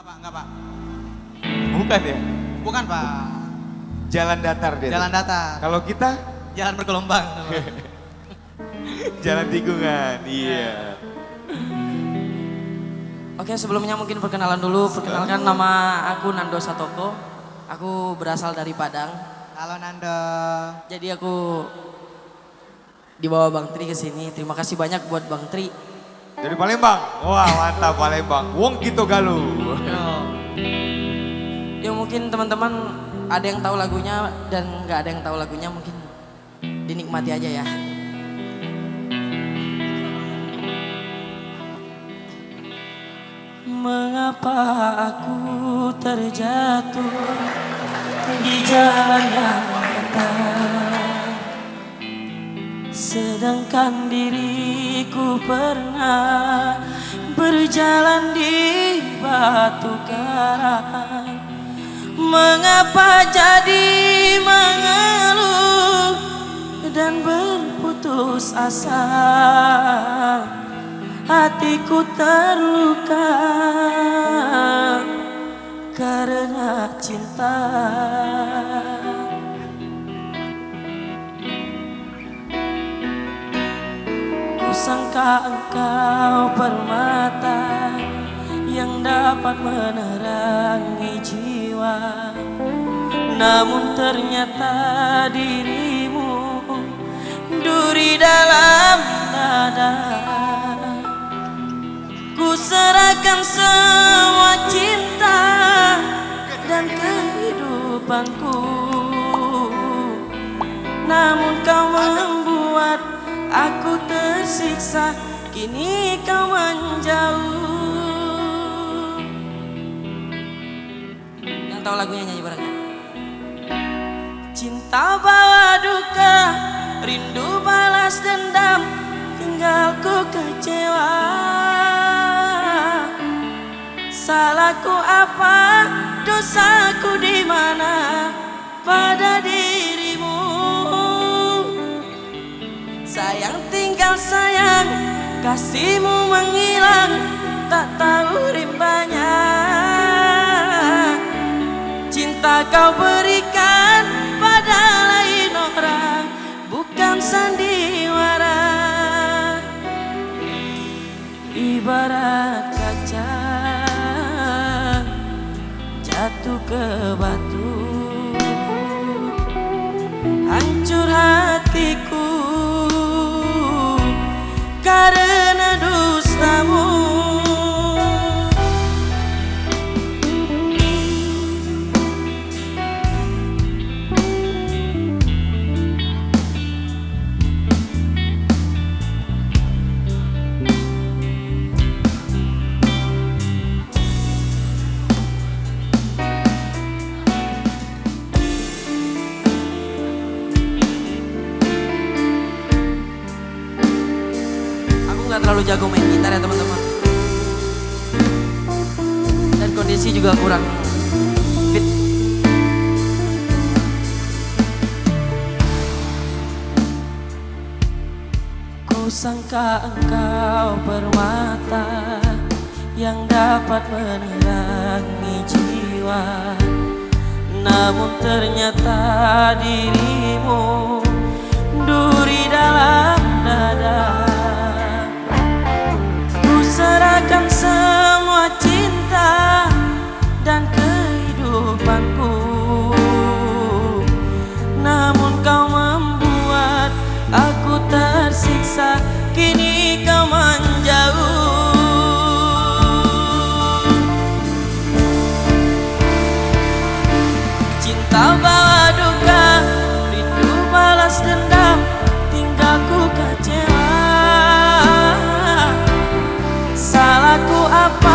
Enggak Pak. Bukan ya? Bukan Pak. Jalan datar dia. Jalan datar. Kalau kita Jalan bergelombang. jalan tikungan. Iya. Oke, sebelumnya mungkin perkenalan dulu. Perkenalkan, nama aku Nando Satoko. Aku berasal dari Padang. Halo Nando. Jadi aku dibawa Bang Tri ke sini. Terima kasih banyak buat Bang Tri. Dari Palembang. Wah, mantap Palembang. Wong Kito Galuh. Ya mungkin teman-teman ada yang tahu lagunya dan nggak ada yang tahu lagunya, mungkin dinikmati aja ya. Mengapa aku terjatuh di jalan yang datar, sedangkan diriku pernah berjalan di batu karang. Mengapa jadi mengeluh dan berputus asa, hatiku terluka karena cinta. Kusangka engkau permata yang dapat menerangi jiwa, namun ternyata dirimu duri dalam dada. Ku serahkan semua cinta dan kehidupanku, namun kau membuat aku tersiksa. Kini kau menjauh. Yang tahu lagunya nyanyi bareng. Cinta bawa duka, rindu balas dendam, tinggal ku kecewa. Salahku apa, dosaku di mana pada dirimu. Sayang tinggal sayang, kasihmu menghilang, tak tahu rimbanya. Cinta kau berikan pada lain orang, bukan sandiwara. Ibarat kaca jatuh ke batu, hancur hatiku karena dustamu. Gak terlalu jago main gitar ya teman-teman, dan kondisi juga kurang fit. Kusangka engkau permata yang dapat menerangi jiwa, namun ternyata dirimu duri dalam dada. Serahkan semua cinta dan kehidupanku, namun kau membuat aku tersiksa. Kini kau menjauh. Cinta bawa duka, rindu balas dendam, tinggal ku kecewa. Salahku apa,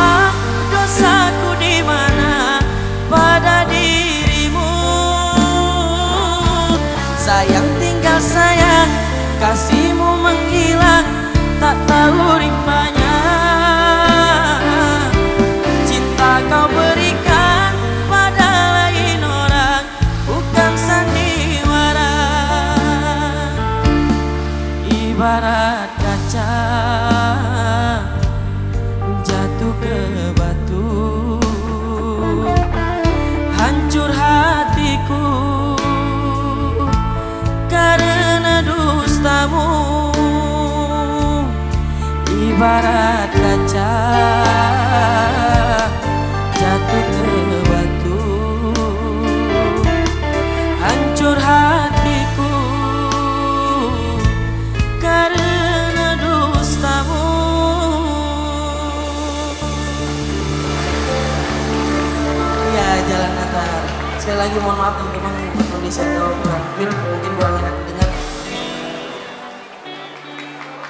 ibarat kaca jatuh ke batu, hancur hatiku karena dustamu. Ya, Jalan Natar. Sekali lagi mohon maaf teman-teman, penulis atau kurang fit, mungkin kurang enak